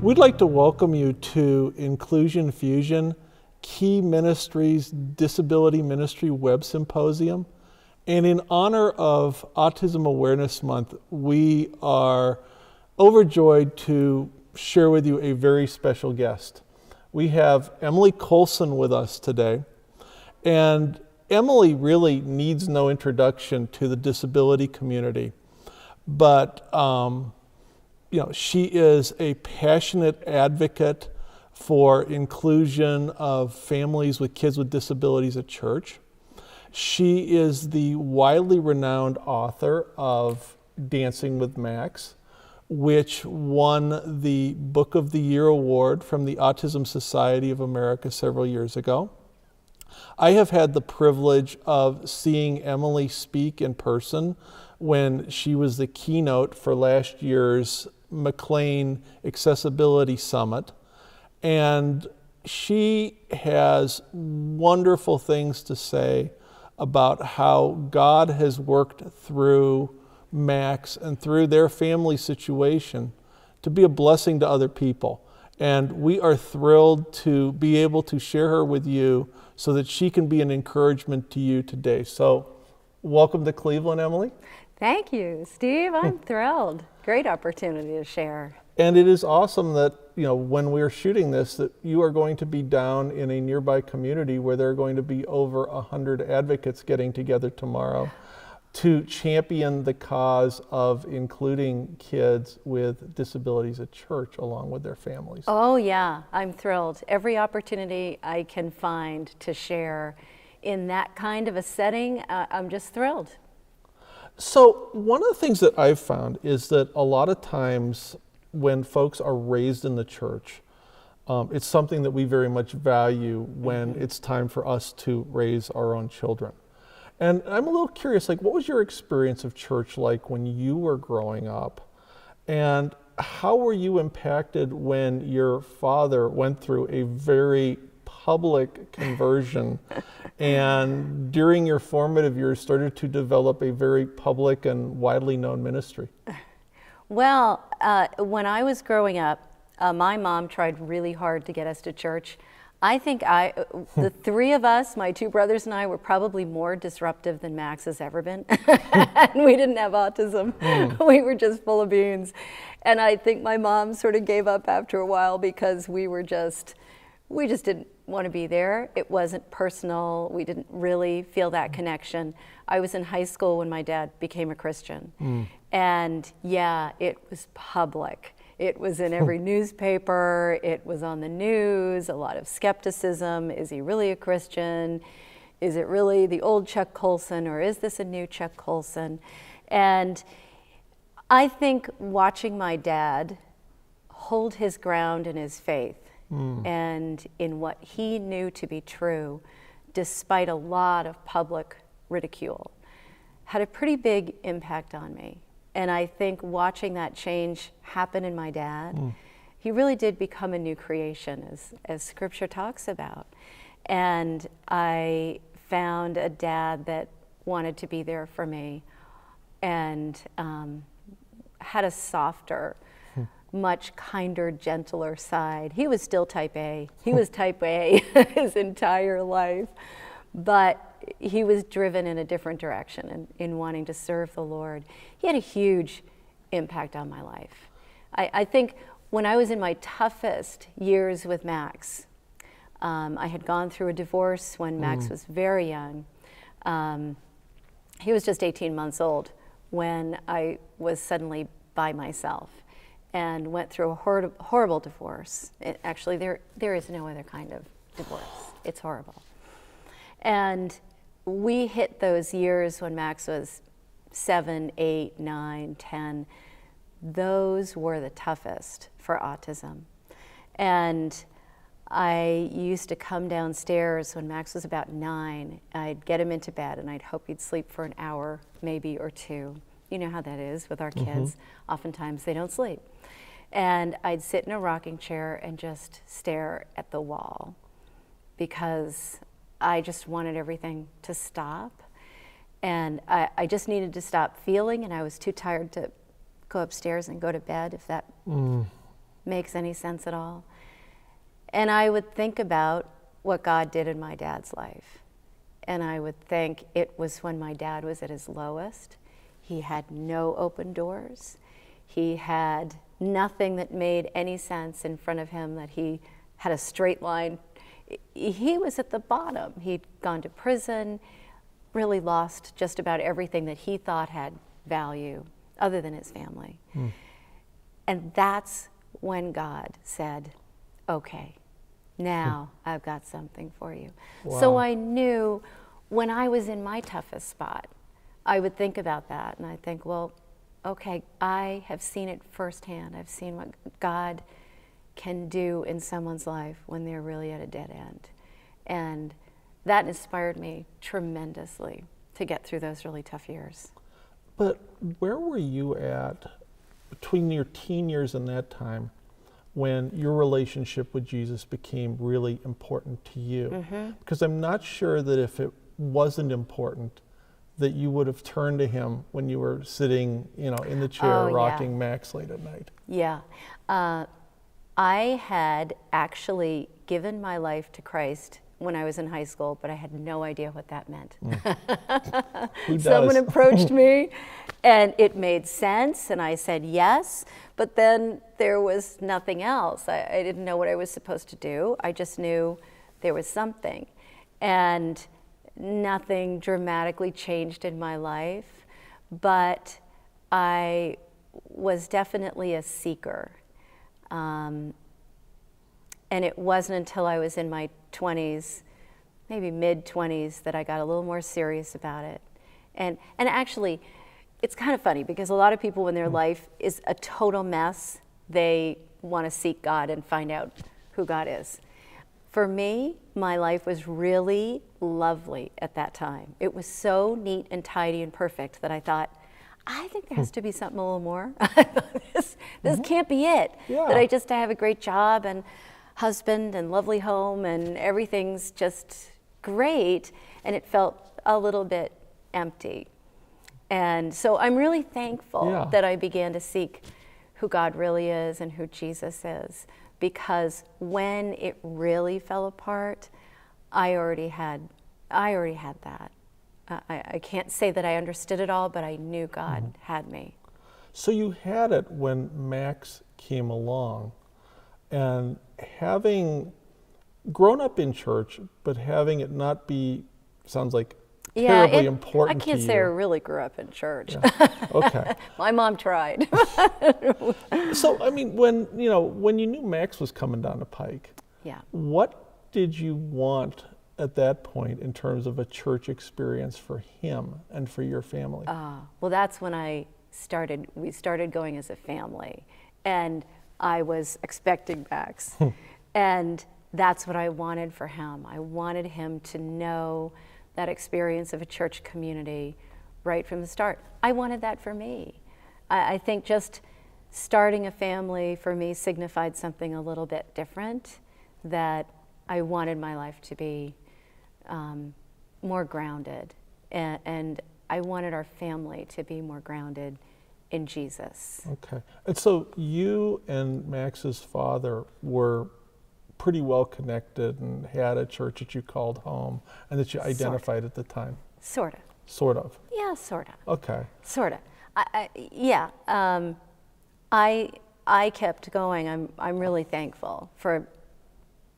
We'd like to welcome you to Inclusion Fusion, Key Ministries Disability Ministry Web Symposium. And in honor of Autism Awareness Month, we are overjoyed to share with you a very special guest. We have Emily Colson with us today. And Emily really needs no introduction to the disability community. But she is a passionate advocate for inclusion of families with kids with disabilities at church. She is the widely renowned author of Dancing with Max, which won the Book of the Year award from the Autism Society of America several years ago. I have had the privilege of seeing Emily speak in person when she was the keynote for last year's McLean Accessibility Summit. And she has wonderful things to say about how God has worked through Max and through their family situation to be a blessing to other people. And we are thrilled to be able to share her with you so that she can be an encouragement to you today. So welcome to Cleveland, Emily. Thank you, Steve. I'm thrilled. Great opportunity to share. And it is awesome that, when we're shooting this, that you are going to be down in a nearby community where there are going to be over 100 advocates getting together tomorrow to champion the cause of including kids with disabilities at church along with their families. Oh yeah, I'm thrilled. Every opportunity I can find to share in that kind of a setting, I'm just thrilled. So one of the things that I've found is that a lot of times when folks are raised in the church, it's something that we very much value when it's time for us to raise our own children. And I'm a little curious, what was your experience of church like when you were growing up? And how were you impacted when your father went through a very public conversion and during your formative years started to develop a very public and widely known ministry? Well, when I was growing up, my mom tried really hard to get us to church. I think the three of us, my two brothers and I, were probably more disruptive than Max has ever been. And we didn't have autism. We were just full of beans. And I think my mom sort of gave up after a while because we just didn't want to be there. It wasn't personal. We didn't really feel that connection. I was in high school when my dad became a Christian. And yeah, it was public. It was in every newspaper, it was on the news, a lot of skepticism. Is he really a Christian? Is it really the old Chuck Colson, or is this a new Chuck Colson? And I think watching my dad hold his ground in his faith and in what he knew to be true, despite a lot of public ridicule, had a pretty big impact on me. And I think watching that change happen in my dad, he really did become a new creation, as Scripture talks about. And I found a dad that wanted to be there for me and had a softer, much kinder, gentler side. He was still type A. He was type A his entire life. But he was driven in a different direction in wanting to serve the Lord. He had a huge impact on my life. I think when I was in my toughest years with Max, I had gone through a divorce when Max was very young. He was just 18 months old when I was suddenly by myself and went through a horrible divorce. Actually, there is no other kind of divorce. It's horrible. And we hit those years when Max was 7, 8, 9, 10. Those were the toughest for autism. And I used to come downstairs when Max was about 9. I'd get him into bed and I'd hope he'd sleep for an hour, maybe, or 2. You know how that is with our kids. Oftentimes they don't sleep. And I'd sit in a rocking chair and just stare at the wall because I just wanted everything to stop. And I just needed to stop feeling, and I was too tired to go upstairs and go to bed, if that makes any sense at all. And I would think about what God did in my dad's life. And I would think it was when my dad was at his lowest. He had no open doors. He had nothing that made any sense in front of him, that he had a straight line. He was at the bottom. He'd gone to prison, really lost just about everything that he thought had value other than his family. And that's when God said, okay, now I've got something for you. Wow. So I knew when I was in my toughest spot, I would think about that and I think, well, okay, I have seen it firsthand. I've seen what God can do in someone's life when they're really at a dead end. And that inspired me tremendously to get through those really tough years. But where were you at between your teen years and that time when your relationship with Jesus became really important to you? Because I'm not sure that if it wasn't important, that you would have turned to him when you were sitting, in the chair rocking Max late at night. Yeah. I had actually given my life to Christ when I was in high school, but I had no idea what that meant. Who does? Someone approached me and it made sense and I said yes, but then there was nothing else. I didn't know what I was supposed to do. I just knew there was something. And nothing dramatically changed in my life, but I was definitely a seeker. And it wasn't until I was in my 20s, maybe mid-20s, that I got a little more serious about it. And actually, it's kind of funny because a lot of people, when their life is a total mess, they want to seek God and find out who God is. For me, my life was really lovely at that time. It was so neat and tidy and perfect that I thought, I think there has to be something a little more. This can't be it. Yeah. That I just have a great job and husband and lovely home and everything's just great, and it felt a little bit empty. And so I'm really thankful that I began to seek who God really is and who Jesus is, because when it really fell apart, I already had that. I can't say that I understood it all, but I knew God had me. So you had it when Max came along, and having grown up in church, but having it not be, sounds like, terribly important I can't to say you. I really grew up in church. Yeah. Okay. My mom tried. So, I mean, when you knew Max was coming down the pike, what did you want at that point in terms of a church experience for him and for your family? Well, that's when we started going as a family, and I was expecting Max. And that's what I wanted for him. I wanted him to know that experience of a church community right from the start. I wanted that for me. I think just starting a family for me signified something a little bit different, that I wanted my life to be more grounded, and I wanted our family to be more grounded in Jesus. Okay. And so you and Max's father were pretty well connected and had a church that you called home and that you identified at the time? Sort of. Sort of? Yeah, sort of. Okay. Sort of. I kept going. I'm really thankful for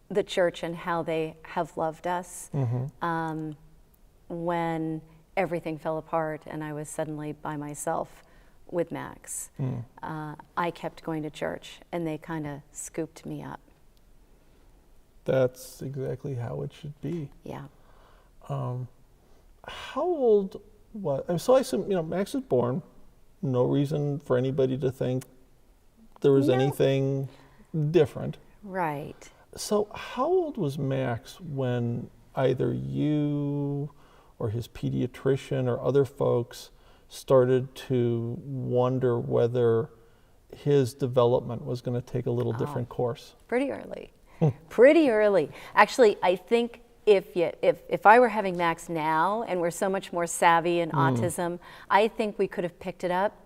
the church and how they have loved us. When everything fell apart and I was suddenly by myself with Max, I kept going to church and they kind of scooped me up. That's exactly how it should be. Yeah. How old was, so I assume, Max was born, no reason for anybody to think there was anything different. Right. So how old was Max when either you or his pediatrician or other folks started to wonder whether his development was going to take a little different course? Pretty early. Pretty early. Actually, I think if I were having Max now and we're so much more savvy in autism, I think we could have picked it up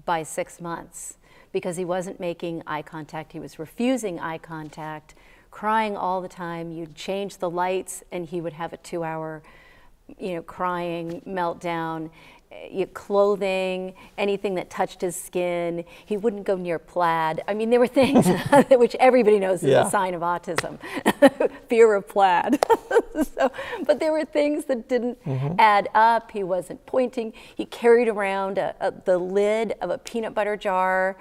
by 6 months, because he wasn't making eye contact. He was refusing eye contact, crying all the time. You'd change the lights and he would have a 2-hour, crying meltdown. Clothing, anything that touched his skin. He wouldn't go near plaid. I mean, there were things which everybody knows is a sign of autism, fear of plaid. But there were things that didn't add up. He wasn't pointing. He carried around the lid of a peanut butter jar,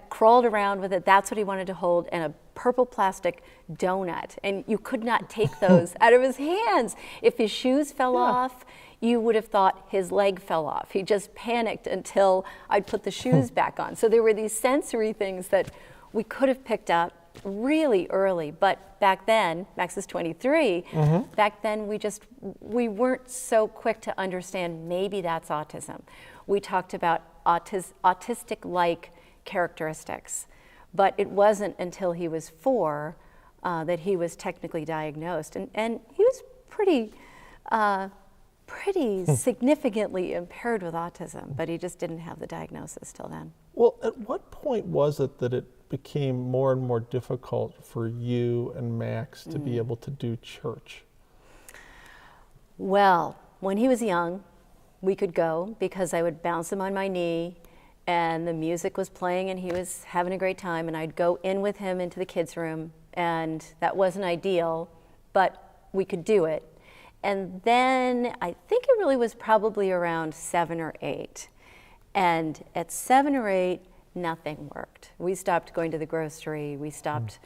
crawled around with it. That's what he wanted to hold, and a purple plastic donut. And you could not take those out of his hands. If his shoes fell off, you would have thought his leg fell off. He just panicked until I'd put the shoes back on. So there were these sensory things that we could have picked up really early. But back then, Max is 23, back then we weren't so quick to understand maybe that's autism. We talked about autistic-like characteristics, but it wasn't until he was 4 that he was technically diagnosed. And he was pretty significantly impaired with autism, but he just didn't have the diagnosis till then. Well, at what point was it that it became more and more difficult for you and Max to be able to do church? Well, when he was young, we could go because I would bounce him on my knee and the music was playing and he was having a great time, and I'd go in with him into the kids' room, and that wasn't ideal, but we could do it. And then I think it really was probably around 7 or 8. And at 7 or 8, nothing worked. We stopped going to the grocery. We stopped,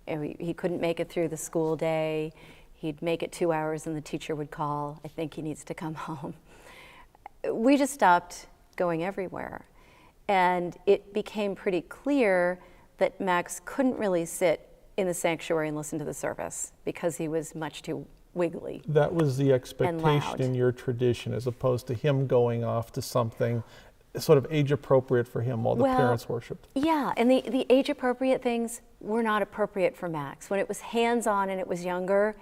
he couldn't make it through the school day. He'd make it 2 hours and the teacher would call, I think he needs to come home. We just stopped going everywhere. And it became pretty clear that Max couldn't really sit in the sanctuary and listen to the service because he was much too wiggly. That was the expectation in your tradition, as opposed to him going off to something sort of age appropriate for him while the parents worshiped. Yeah, and the age appropriate things were not appropriate for Max. When it was hands-on and it was younger,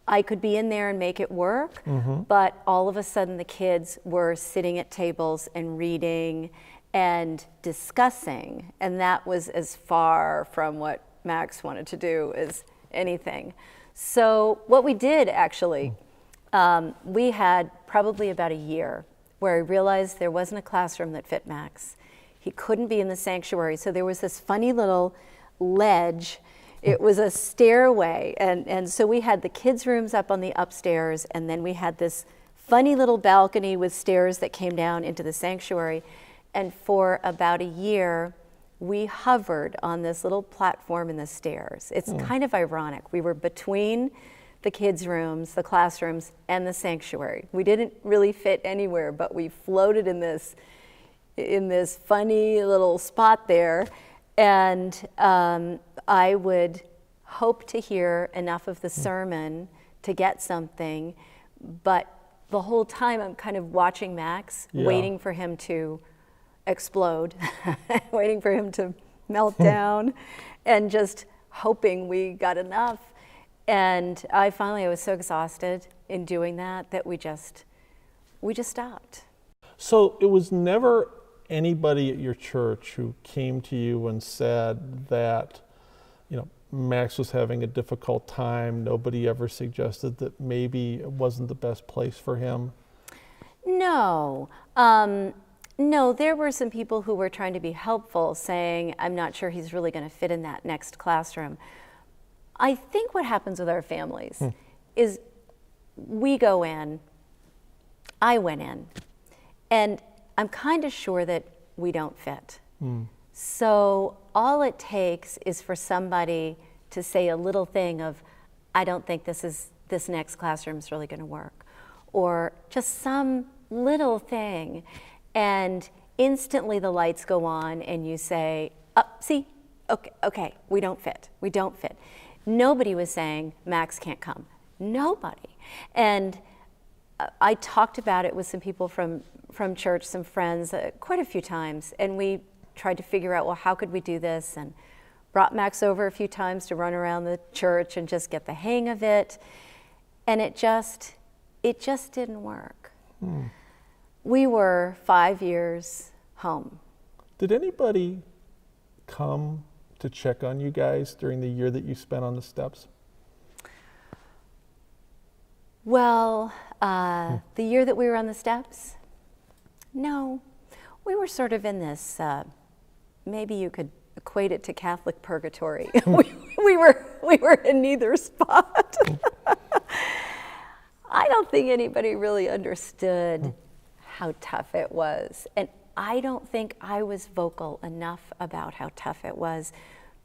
I could be in there and make it work, but all of a sudden the kids were sitting at tables and reading and discussing, and that was as far from what Max wanted to do as anything. So what we did actually, we had probably about a year where I realized there wasn't a classroom that fit Max. He couldn't be in the sanctuary, so there was this funny little ledge. It was a stairway, and so we had the kids' rooms up on the upstairs, and then we had this funny little balcony with stairs that came down into the sanctuary. And for about a year, we hovered on this little platform in the stairs. It's kind of ironic. We were between the kids' rooms, the classrooms, and the sanctuary. We didn't really fit anywhere, but we floated in this funny little spot there. And I would hope to hear enough of the sermon to get something, but the whole time I'm kind of watching Max, waiting for him to explode, waiting for him to melt down, and just hoping we got enough. And I was so exhausted in doing that we just stopped. So it was never anybody at your church who came to you and said that, Max was having a difficult time. Nobody ever suggested that maybe it wasn't the best place for him? No. No, there were some people who were trying to be helpful, saying, I'm not sure he's really going to fit in that next classroom. I think what happens with our families is we go in, I went in, and I'm kind of sure that we don't fit. So all it takes is for somebody to say a little thing of, I don't think this next classroom is really going to work, or just some little thing. And instantly the lights go on and you say, see, okay, we don't fit. Nobody was saying, Max can't come. Nobody. And I talked about it with some people from church, some friends, quite a few times, and we tried to figure out, well, how could we do this? And brought Max over a few times to run around the church and just get the hang of it. And it just didn't work. We were 5 years home. Did anybody come to check on you guys during the year that you spent on the steps? Well, the year that we were on the steps, no. We were sort of in this, maybe you could equate it to Catholic purgatory. we were in neither spot. I don't think anybody really understood how tough it was. And I don't think I was vocal enough about how tough it was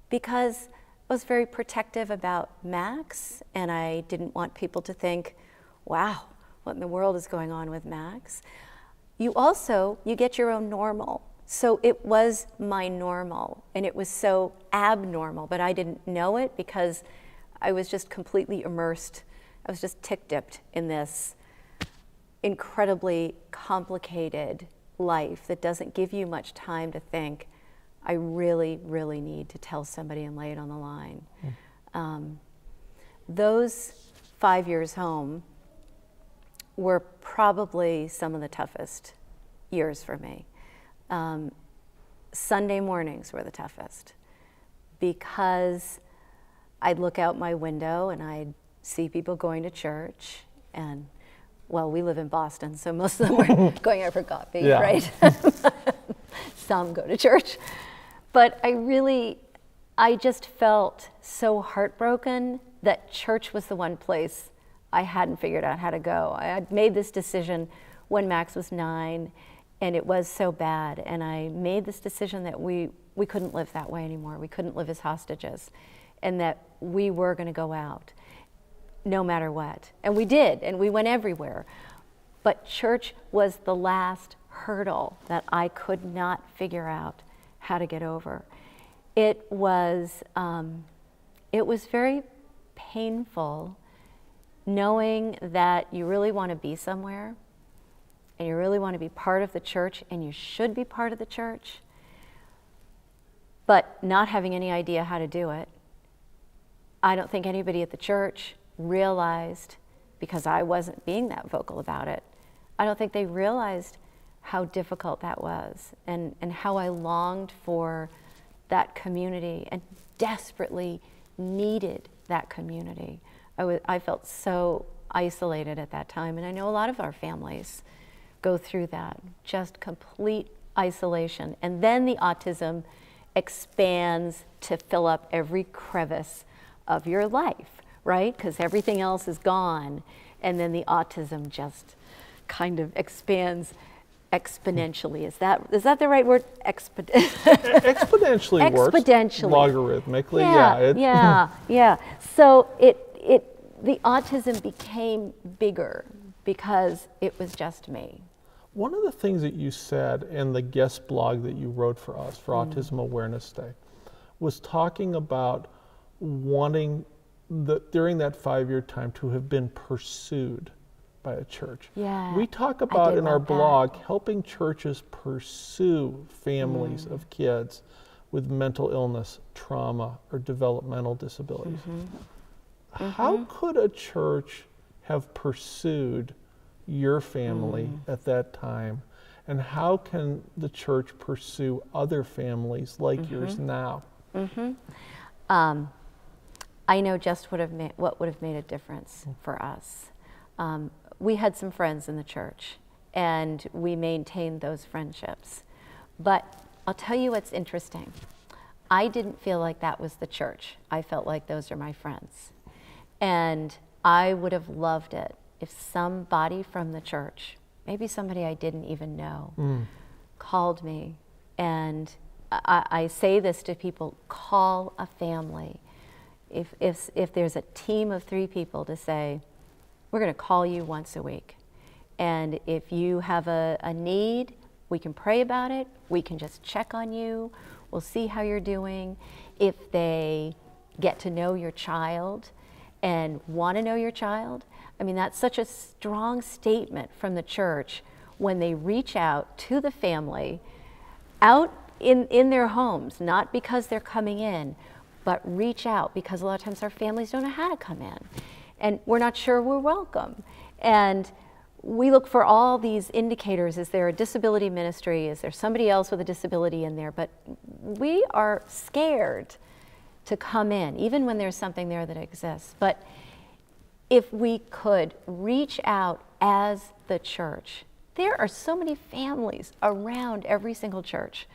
because I was very protective about Max, and I didn't want people to think, wow, what in the world is going on with Max? You get your own normal. So it was my normal, and it was so abnormal, but I didn't know it because I was just completely immersed. I was just tick-dipped in this incredibly complicated life that doesn't give you much time to think, I really, really need to tell somebody and lay it on the line. Those 5 years home were probably some of the toughest years for me. Sunday mornings were the toughest because I'd look out my window and I'd see people going to church, and well, we live in Boston, so most of them were going out for coffee, yeah. Right? Some go to church. But I just felt so heartbroken that church was the one place I hadn't figured out how to go. I had made this decision when Max was 9, and it was so bad. And I made this decision that we couldn't live that way anymore. We couldn't live as hostages, and that we were going to go out no matter what. And we did, and we went everywhere. But church was the last hurdle that I could not figure out how to get over. It was very painful knowing that you really want to be somewhere and you really want to be part of the church, and you should be part of the church, but not having any idea how to do it. I don't think anybody at the church realized, because I wasn't being that vocal about it, I don't think they realized how difficult that was, and how I longed for that community and desperately needed that community. I felt so isolated at that time, and I know a lot of our families go through that, just complete isolation. And then the autism expands to fill up every crevice of your life, right? Because everything else is gone, and then the autism just kind of expands exponentially. Is that the right word? Exponentially works. Exponentially. Logarithmically, yeah. So the autism became bigger because it was just me. One of the things that you said in the guest blog that you wrote for us for Autism Awareness Day was talking about wanting during that 5-year time to have been pursued by a church. Yeah, we talk about in our blog helping churches pursue families of kids with mental illness, trauma, or developmental disabilities. How could a church have pursued your family at that time, and how can the church pursue other families like yours now? I know just what would have made a difference for us. We had some friends in the church, and we maintained those friendships. But I'll tell you what's interesting. I didn't feel like that was the church. I felt like those are my friends. And I would have loved it if somebody from the church, maybe somebody I didn't even know, called me. And I say this to people, call a family. If there's a team of 3 people, to say, we're going to call you once a week. And if you have a need, we can pray about it. We can just check on you. We'll see how you're doing. If they get to know your child and want to know your child, I mean, that's such a strong statement from the church when they reach out to the family out in their homes, not because they're coming in, but reach out, because a lot of times our families don't know how to come in, and we're not sure we're welcome. And we look for all these indicators. Is there a disability ministry? Is there somebody else with a disability in there? But we are scared to come in, even when there's something there that exists. But if we could reach out as the church, there are so many families around every single church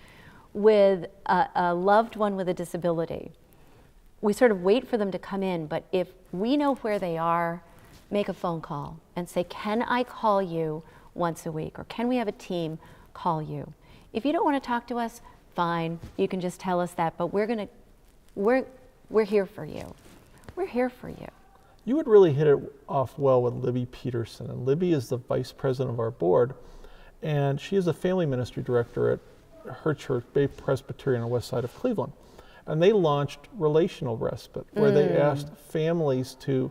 with a loved one with a disability. We sort of wait for them to come in, but if we know where they are, make a phone call and say, can I call you once a week? Or can we have a team call you? If you don't want to talk to us, fine, you can just tell us that, but we're here for you. We're here for you. You would really hit it off well with Libby Peterson. And Libby is the vice president of our board, and she is a family ministry director at her church, Bay Presbyterian on the west side of Cleveland. And they launched Relational Respite, where they asked families to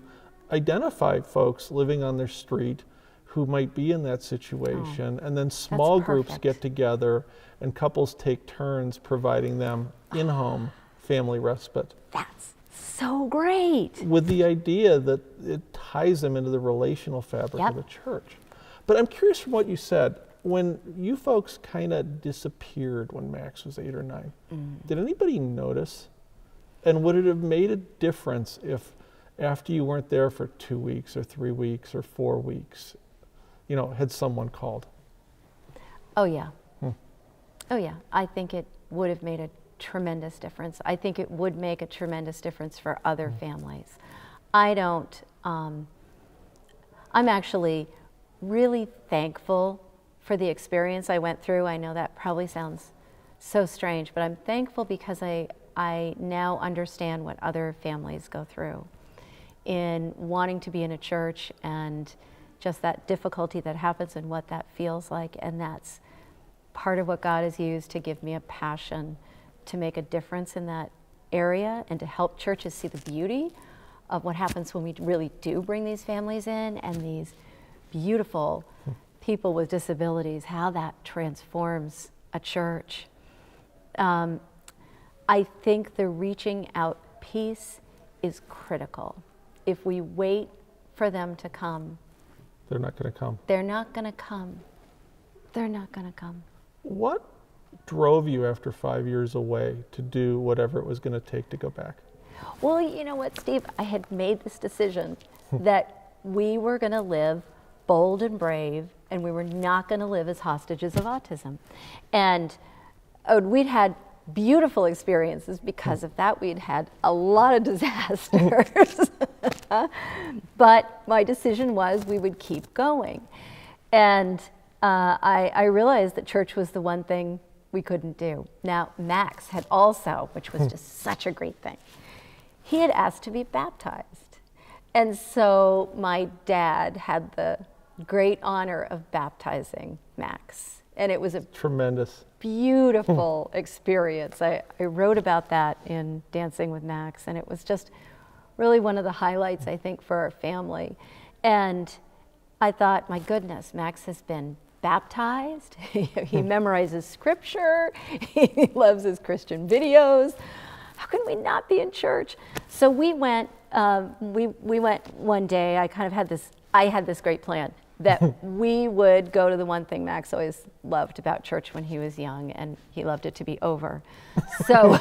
identify folks living on their street who might be in that situation, and then small groups get together and couples take turns providing them in-home family respite. That's so great. With the idea that it ties them into the relational fabric of the church. But I'm curious from what you said, when you folks kind of disappeared when Max was 8 or 9, did anybody notice? And would it have made a difference if after you weren't there for 2 weeks or 3 weeks or 4 weeks, had someone called? Oh yeah. Oh yeah. I think it would have made a tremendous difference. I think it would make a tremendous difference for other families. I'm actually really thankful for the experience I went through. I know that probably sounds so strange, but I'm thankful because I now understand what other families go through in wanting to be in a church and just that difficulty that happens and what that feels like. And that's part of what God has used to give me a passion to make a difference in that area and to help churches see the beauty of what happens when we really do bring these families in and these beautiful people with disabilities, how that transforms a church. I think the reaching out piece is critical. If we wait for them to come, they're not going to come. They're not going to come. They're not going to come. What drove you after 5 years away to do whatever it was going to take to go back? Well, you know what, Steve? I had made this decision that we were going to live bold and brave, and we were not going to live as hostages of autism. And we'd had beautiful experiences because of that. We'd had a lot of disasters. But my decision was we would keep going. And I realized that church was the one thing we couldn't do. Now, Max had also, which was just such a great thing, he had asked to be baptized. And so my dad had the great honor of baptizing Max. And it was a tremendous, beautiful experience. I wrote about that in Dancing with Max, and it was just really one of the highlights, I think, for our family. And I thought, my goodness, Max has been baptized. He memorizes scripture. He loves his Christian videos. How can we not be in church? So we went. We went one day. I had this great plan that we would go to the one thing Max always loved about church when he was young, and he loved it to be over. So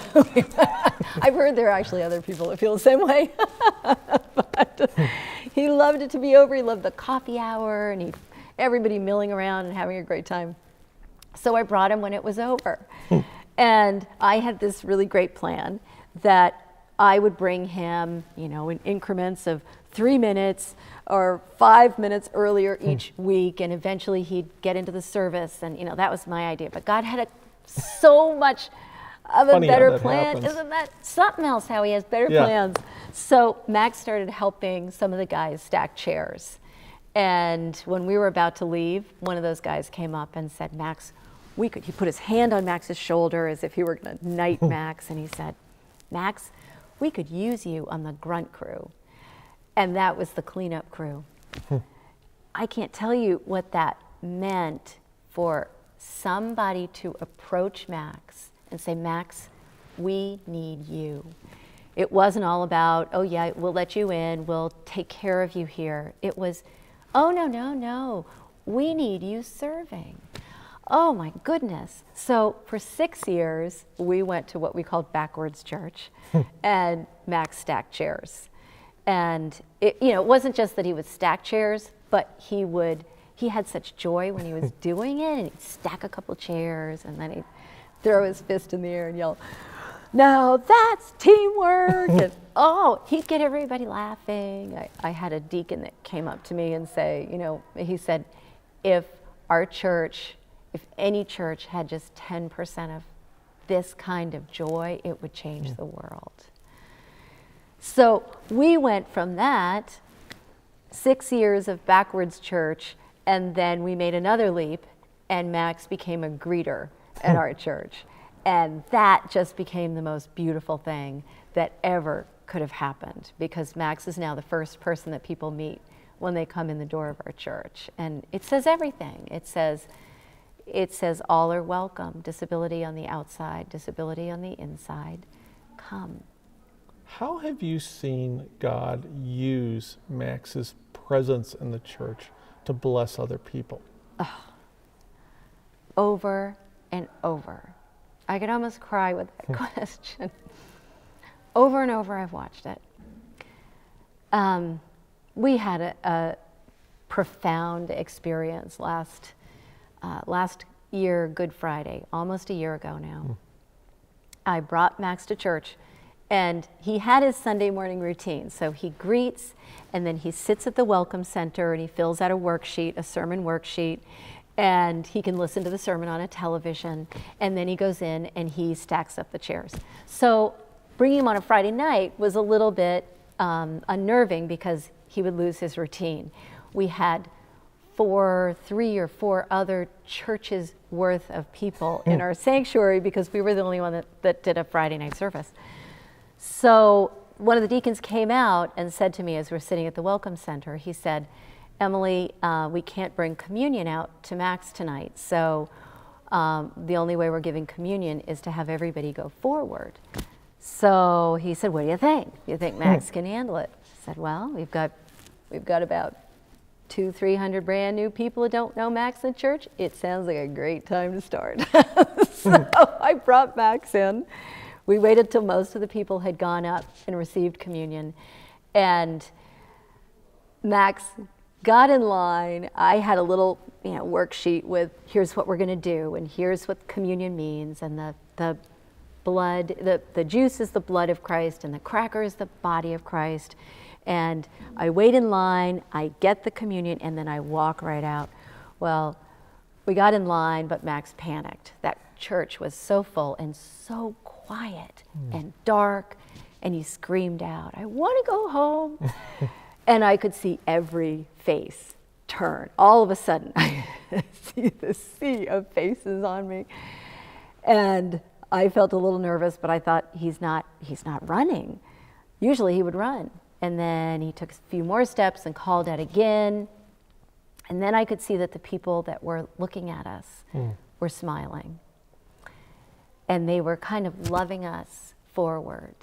I've heard there are actually other people that feel the same way. But he loved it to be over. He loved the coffee hour and everybody milling around and having a great time. So I brought him when it was over. And I had this really great plan that I would bring him, in increments of 3 minutes or 5 minutes earlier each week, and eventually he'd get into the service, and that was my idea. But God had so much of a better plan. Happens. Isn't that something else, how he has better plans? So Max started helping some of the guys stack chairs. And when we were about to leave, one of those guys came up and said, Max, he put his hand on Max's shoulder as if he were going to knight Max, and he said, Max, we could use you on the grunt crew. And that was the cleanup crew. I can't tell you what that meant for somebody to approach Max and say, Max, we need you. It wasn't all about, oh yeah, we'll let you in, we'll take care of you here. It was, Oh, no, no, no. We need you serving. Oh my goodness. So for 6 years, we went to what we called backwards church, and Max stacked chairs. And it wasn't just that he would stack chairs, but he had such joy when he was doing it, and he'd stack a couple chairs, and then he'd throw his fist in the air and yell, "Now that's teamwork!" And he'd get everybody laughing. I had a deacon that came up to me and say, he said, if any church had just 10% of this kind of joy, it would change the world. So we went from that 6 years of backwards church, and then we made another leap, and Max became a greeter at our church. And that just became the most beautiful thing that ever could have happened, because Max is now the first person that people meet when they come in the door of our church. And it says everything. It says all are welcome. Disability on the outside, disability on the inside. Come. How have you seen God use Max's presence in the church to bless other people? Over and over. I could almost cry with that question. Over and over, I've watched it. We had a profound experience last year, Good Friday, almost a year ago now. I brought Max to church, and he had his Sunday morning routine. So he greets, and then he sits at the Welcome Center, and he fills out a sermon worksheet, and he can listen to the sermon on a television, and then he goes in and he stacks up the chairs. So bringing him on a Friday night was a little bit unnerving, because he would lose his routine. We had 3 or 4 other churches worth of people in our sanctuary, because we were the only one that did a Friday night service. So one of the deacons came out and said to me as we're sitting at the Welcome Center, he said, "Emily, we can't bring communion out to Max tonight, so the only way we're giving communion is to have everybody go forward." So he said, "What do you think? Do you think Max can handle it?" I said, "Well, we've got about 200-300 brand new people that don't know Max in church. It sounds like a great time to start." So I brought Max in. We waited till most of the people had gone up and received communion, and Max got in line. I had a little worksheet with, here's what we're going to do, and here's what communion means, and the blood, the juice is the blood of Christ, and the cracker is the body of Christ. And I wait in line, I get the communion, and then I walk right out. Well, we got in line, but Max panicked. That church was so full and so quiet and dark, and he screamed out, "I want to go home." And I could see every face turn. All of a sudden, I see this sea of faces on me. And I felt a little nervous, but I thought, he's not running. Usually he would run. And then he took a few more steps and called out again. And then I could see that the people that were looking at us were smiling. And they were kind of loving us forward.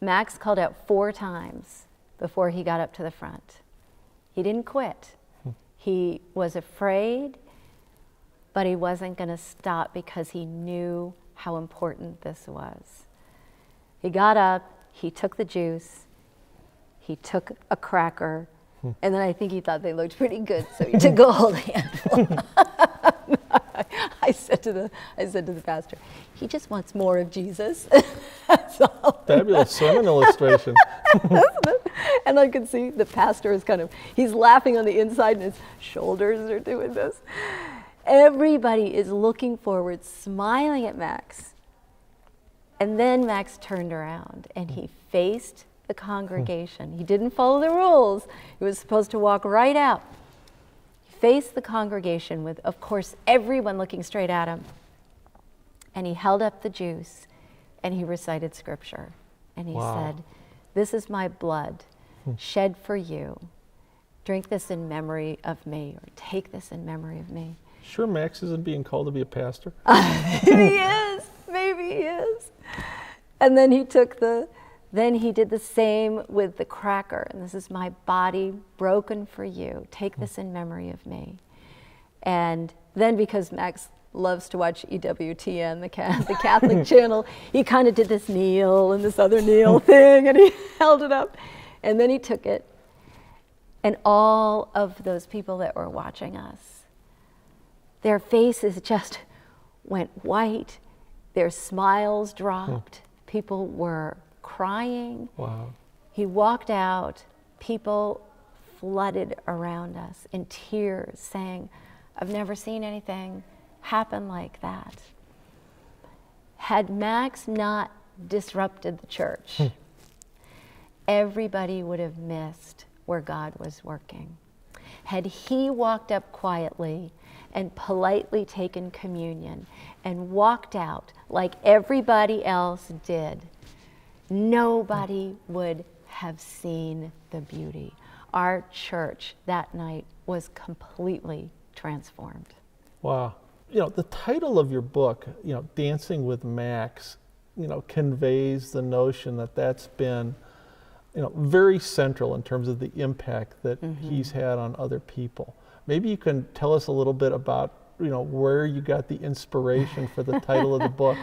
Max called out 4 times before he got up to the front. He didn't quit. He was afraid, but he wasn't going to stop, because he knew how important this was. He got up, he took the juice, he took a cracker, and then I think he thought they looked pretty good, so he took a whole handful. I said to the pastor, "He just wants more of Jesus." That's all. Fabulous sermon illustration. And I could see the pastor is he's laughing on the inside, and his shoulders are doing this. Everybody is looking forward, smiling at Max. And then Max turned around and he faced the congregation. He didn't follow the rules. He was supposed to walk right out. He faced the congregation with, of course, everyone looking straight at him. And he held up the juice and he recited scripture. And he said, "This is my blood shed for you. Drink this in memory of me," or "Take this in memory of me." Sure Max isn't being called to be a pastor? He is. Maybe he is. And then he took the Then he did the same with the cracker. And this is my body broken for you. Take this in memory of me. And then because Max loves to watch EWTN, the Catholic channel, he kind of did this kneel and this other kneel thing, and he held it up. And then he took it. And all of those people that were watching us, their faces just went white. Their smiles dropped. People were crying. Wow. He walked out. People flooded around us in tears, saying, I've never seen anything happen like that. Had Max not disrupted the church, everybody would have missed where God was working. Had he walked up quietly and politely taken communion and walked out like everybody else did, nobody would have seen the beauty. Our church that night was completely transformed. Wow. You know, the title of your book, you know, Dancing with Max, you know, conveys the notion that that's been, you know, very central in terms of the impact that he's had on other people. Maybe you can tell us a little bit about, you know, where you got the inspiration for the title of the book.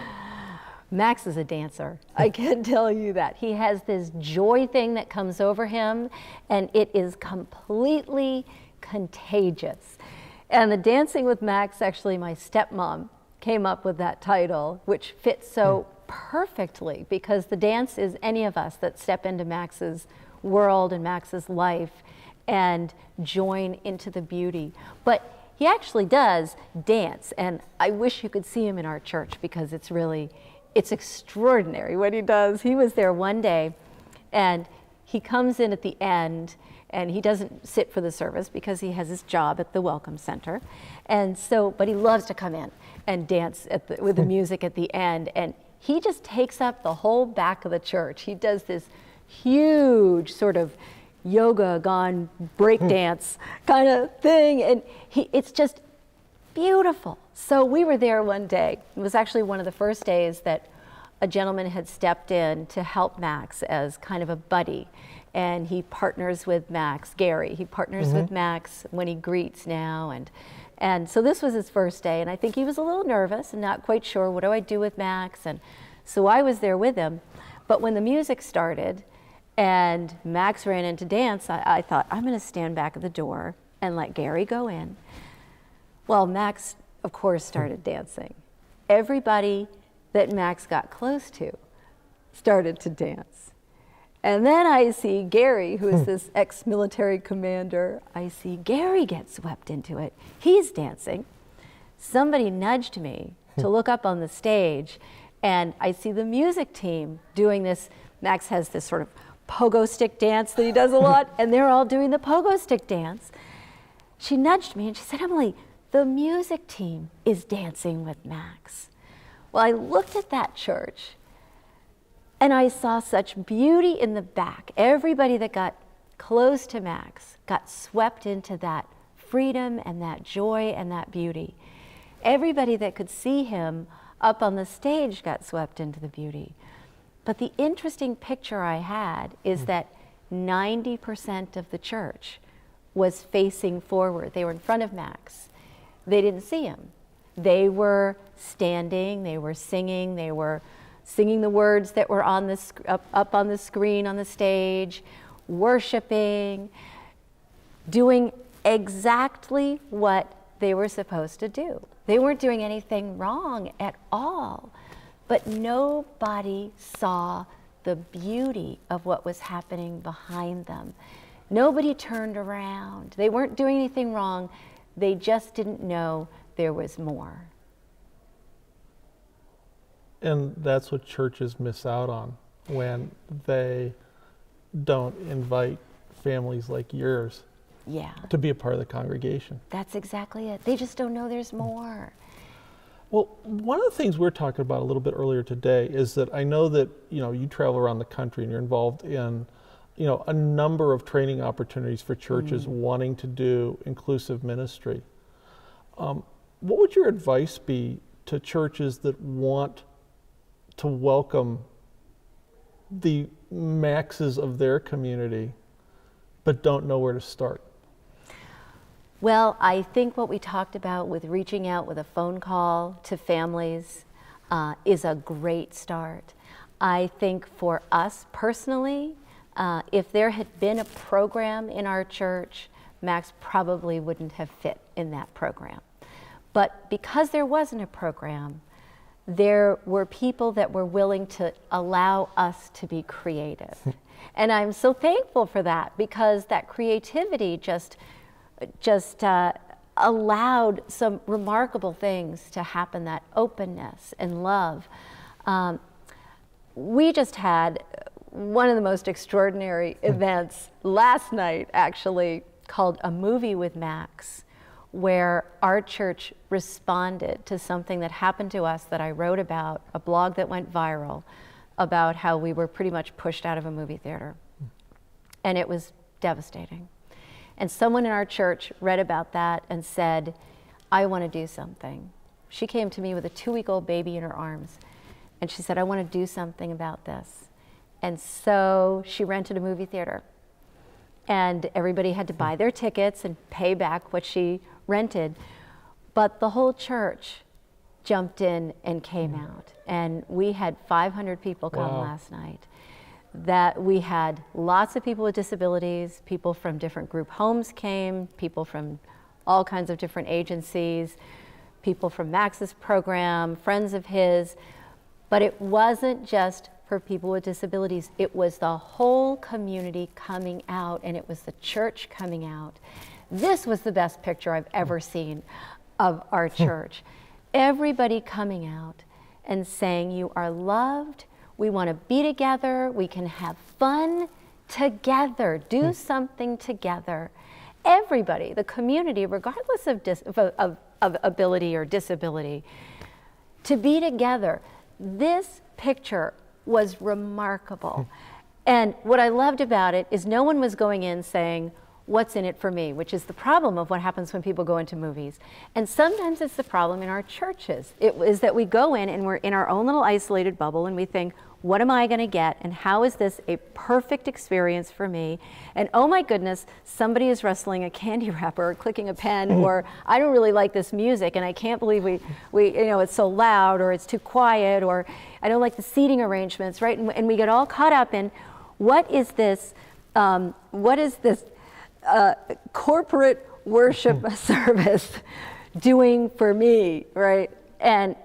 Max is a dancer. I can tell you that. He has this joy thing that comes over him, and it is completely contagious. And the Dancing with Max, actually my stepmom came up with that title, which fits so perfectly, because the dance is any of us that step into Max's world and Max's life and join into the beauty. But he actually does dance, and I wish you could see him in our church, because it's extraordinary what he does. He was there one day, and he comes in at the end, and he doesn't sit for the service because he has his job at the Welcome Center. And so, but he loves to come in and dance with the music at the end. And he just takes up the whole back of the church. He does this huge sort of yoga gone break dance kind of thing. And it's just beautiful. So we were there one day. It was actually one of the first days that a gentleman had stepped in to help Max as kind of a buddy. And he partners with Max, Gary. He partners with Max when he greets now. And so this was his first day, and I think he was a little nervous and not quite sure, what do I do with Max? And so I was there with him. But when the music started and Max ran in to dance, I thought, I'm gonna stand back at the door and let Gary go in. Well, Max, of course, started dancing. Everybody that Max got close to started to dance. And then I see Gary, who is this ex-military commander, I see Gary get swept into it. He's dancing. Somebody nudged me to look up on the stage, and I see the music team doing this. Max has this sort of pogo stick dance that he does a lot, and they're all doing the pogo stick dance. She nudged me and she said, Emily, the music team is dancing with Max. Well, I looked at that church, and I saw such beauty in the back. Everybody that got close to Max got swept into that freedom and that joy and that beauty. Everybody that could see him up on the stage got swept into the beauty. But the interesting picture I had is that 90% of the church was facing forward. They were in front of Max. They didn't see him. They were standing, they were singing the words that were on the up on the screen on the stage, worshiping, doing exactly what they were supposed to do. They weren't doing anything wrong at all, but nobody saw the beauty of what was happening behind them. Nobody turned around. They weren't doing anything wrong. They just didn't know there was more. And that's what churches miss out on when they don't invite families like yours to be a part of the congregation. That's exactly it. They just don't know there's more. Well, one of the things we're talking about a little bit earlier today is that I know that, you know, you travel around the country and you're involved in, you know, a number of training opportunities for churches wanting to do inclusive ministry. What would your advice be to churches that want to welcome the maxes of their community, but don't know where to start? Well, I think what we talked about with reaching out with a phone call to families is a great start. I think for us personally, if there had been a program in our church, Max probably wouldn't have fit in that program. But because there wasn't a program, there were people that were willing to allow us to be creative. And I'm so thankful for that, because that creativity just allowed some remarkable things to happen, that openness and love. We just had one of the most extraordinary events last night, actually, called A Movie with Max, where our church responded to something that happened to us that I wrote about, a blog that went viral, about how we were pretty much pushed out of a movie theater. And it was devastating. And someone in our church read about that and said, I want to do something. She came to me with a 2-week-old baby in her arms, and she said, I want to do something about this. And so she rented a movie theater, and everybody had to buy their tickets and pay back what she rented. But the whole church jumped in and came out, and we had 500 people come last night. That we had lots of people with disabilities, people from different group homes came, people from all kinds of different agencies, people from Max's program, friends of his. But it wasn't just for people with disabilities, it was the whole community coming out, and it was the church coming out. This was the best picture I've ever seen of our church. Everybody coming out and saying, you are loved, we want to be together, we can have fun together, do something together. Everybody, the community, regardless of ability or disability, to be together. This picture was remarkable. And what I loved about it is no one was going in saying, what's in it for me, which is the problem of what happens when people go into movies. And sometimes it's the problem in our churches. It is that we go in and we're in our own little isolated bubble and we think, what am I going to get, and how is this a perfect experience for me? And oh my goodness, somebody is rustling a candy wrapper or clicking a pen, or I don't really like this music and I can't believe we it's so loud, or it's too quiet, or I don't like the seating arrangements, right? And we get all caught up in what is this corporate worship service doing for me, right? And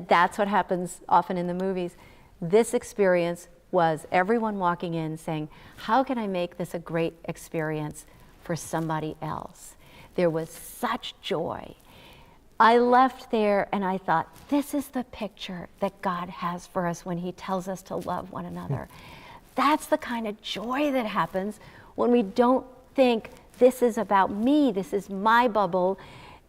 that's what happens often in the movies. This experience was everyone walking in saying, how can I make this a great experience for somebody else? There was such joy. I left there and I thought, this is the picture that God has for us when he tells us to love one another. That's the kind of joy that happens when we don't think this is about me, this is my bubble,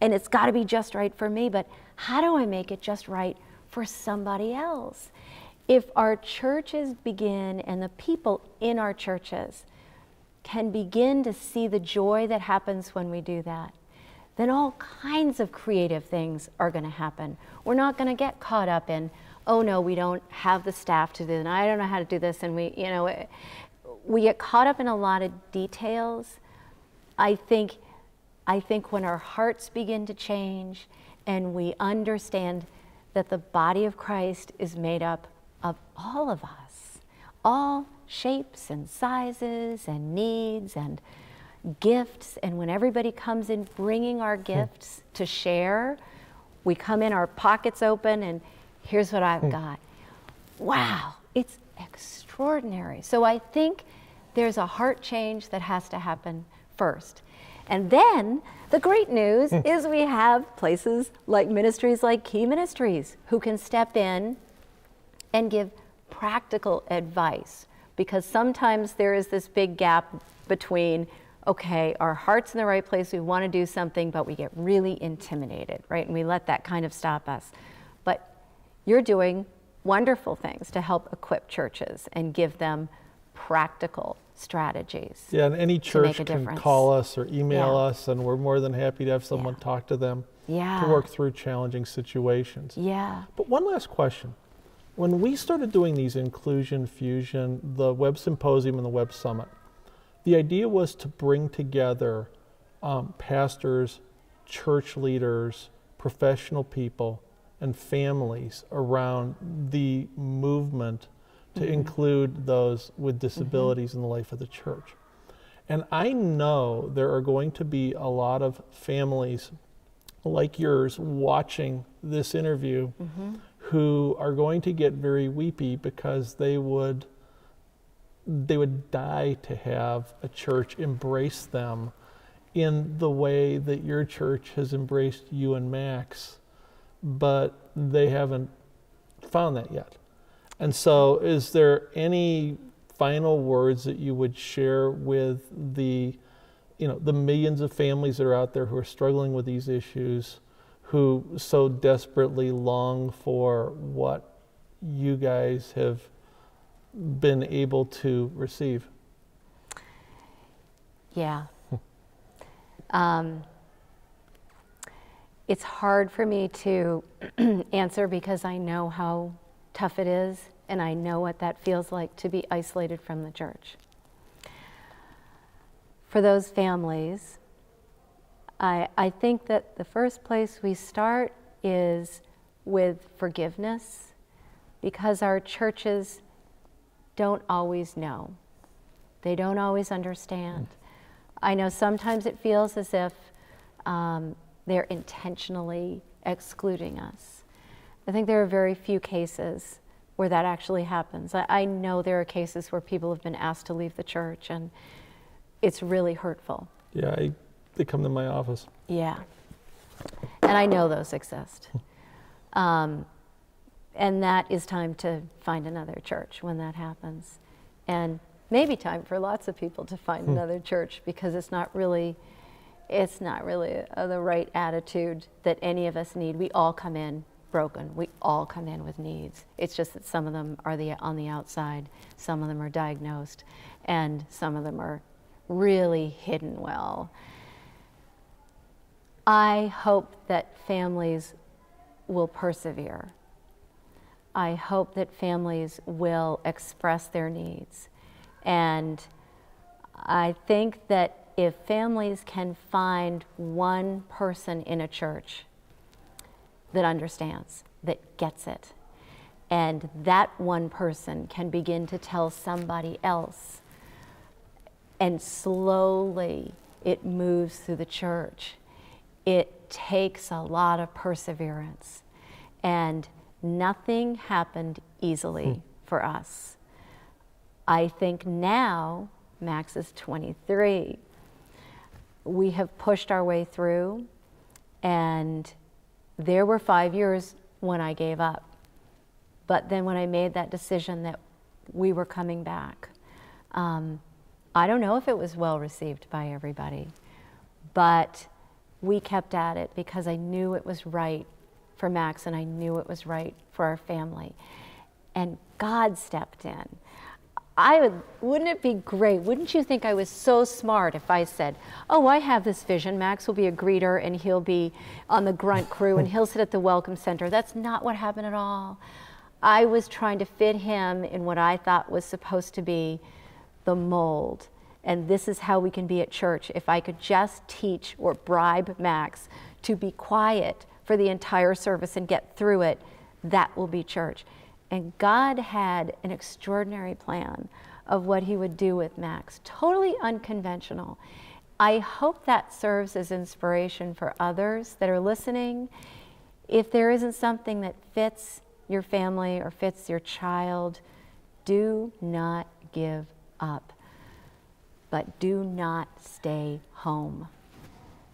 and it's got to be just right for me, but how do I make it just right for somebody else? If our churches begin, and the people in our churches can begin to see the joy that happens when we do that, then all kinds of creative things are going to happen. We're not going to get caught up in, oh no, we don't have the staff to do it, and I don't know how to do this, and we get caught up in a lot of details. I think when our hearts begin to change and we understand that the body of Christ is made up of all of us, all shapes and sizes and needs and gifts, and when everybody comes in bringing our gifts to share, we come in, our pockets open, and here's what I've got. Wow, it's extraordinary. So I think there's a heart change that has to happen first. And then the great news is we have places like ministries like Key Ministries who can step in and give practical advice, because sometimes there is this big gap between, okay, our heart's in the right place, we want to do something, but we get really intimidated, right? And we let that kind of stop us. But you're doing wonderful things to help equip churches and give them practical strategies. Yeah, and any church can call us or email us, and we're more than happy to have someone talk to them to work through challenging situations. Yeah. But one last question. When we started doing these Inclusion Fusion, the Web Symposium and the Web Summit, the idea was to bring together pastors, church leaders, professional people, and families around the movement to include those with disabilities in the life of the church. And I know there are going to be a lot of families like yours watching this interview who are going to get very weepy because they would die to have a church embrace them in the way that your church has embraced you and Max, but they haven't found that yet. And so is there any final words that you would share with the millions of families that are out there who are struggling with these issues, who so desperately long for what you guys have been able to receive? Yeah. It's hard for me to answer because I know how tough it is, and I know what that feels like to be isolated from the church. For those families, I think that the first place we start is with forgiveness, because our churches don't always know. They don't always understand. I know sometimes it feels as if they're intentionally excluding us. I think there are very few cases where that actually happens. I know there are cases where people have been asked to leave the church, and it's really hurtful. Yeah, they come to my office. Yeah, and I know those exist. And that is time to find another church when that happens. And maybe time for lots of people to find another church, because it's not really the right attitude that any of us need. We all come in broken. We all come in with needs. It's just that some of them are on the outside, some of them are diagnosed, and some of them are really hidden well. I hope that families will persevere. I hope that families will express their needs. And I think that if families can find one person in a church that understands, that gets it, and that one person can begin to tell somebody else, and slowly it moves through the church, it takes a lot of perseverance. And nothing happened easily for us. I think now, Max is 23, we have pushed our way through, and there were 5 years when I gave up. But then when I made that decision that we were coming back, I don't know if it was well received by everybody, but we kept at it because I knew it was right for Max, and I knew it was right for our family. And God stepped in. Wouldn't it be great? Wouldn't you think I was so smart if I said, oh, I have this vision. Max will be a greeter, and he'll be on the grunt crew, and he'll sit at the welcome center. That's not what happened at all. I was trying to fit him in what I thought was supposed to be the mold. And this is how we can be at church. If I could just teach or bribe Max to be quiet for the entire service and get through it, that will be church. And God had an extraordinary plan of what he would do with Max, totally unconventional. I hope that serves as inspiration for others that are listening. If there isn't something that fits your family or fits your child, do not give up. But do not stay home.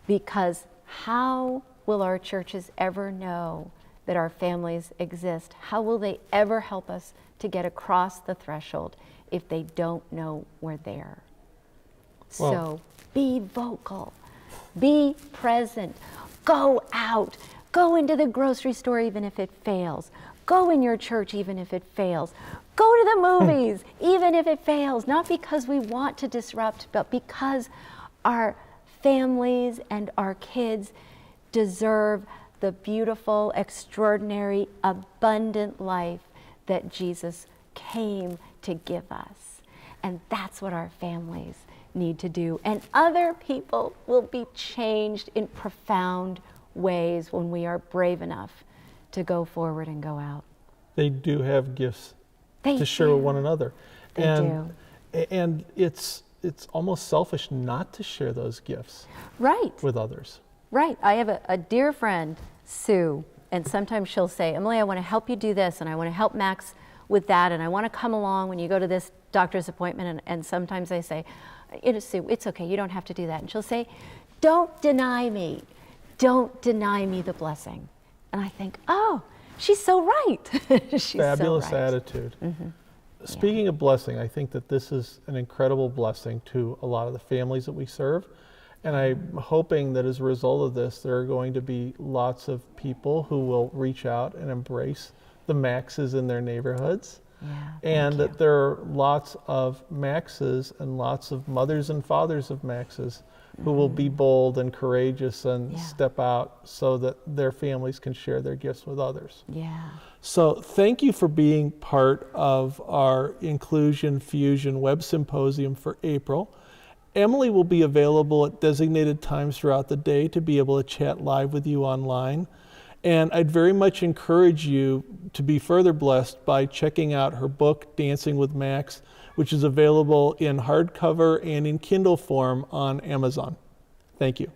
Because how will our churches ever know that our families exist? How will they ever help us to get across the threshold if they don't know we're there? Well, so be vocal, be present, go out, go into the grocery store even if it fails, go in your church even if it fails, go to the movies even if it fails, not because we want to disrupt, but because our families and our kids deserve the beautiful, extraordinary, abundant life that Jesus came to give us. And that's what our families need to do. And other people will be changed in profound ways when we are brave enough to go forward and go out. They do have gifts They to share do. with one another. They And it's almost selfish not to share those gifts Right. with others. Right. I have a dear friend, Sue, and sometimes she'll say, Emily, I want to help you do this, and I want to help Max with that, and I want to come along when you go to this doctor's appointment. And sometimes I say, Sue, it's okay, you don't have to do that. And she'll say, don't deny me. Don't deny me the blessing. And I think, oh, she's so right. She's Fabulous so right. attitude. Speaking of blessing, I think that this is an incredible blessing to a lot of the families that we serve. And I'm hoping that as a result of this, there are going to be lots of people who will reach out and embrace the Maxes in their neighborhoods. Yeah, and thank that you. there are lots of Maxes and lots of mothers and fathers of Maxes who will be bold and courageous and Yeah. step out so that their families can share their gifts with others. Yeah. So thank you for being part of our Inclusion Fusion Web Symposium for April. Emily will be available at designated times throughout the day to be able to chat live with you online. And I'd very much encourage you to be further blessed by checking out her book, Dancing with Max, which is available in hardcover and in Kindle form on Amazon. Thank you.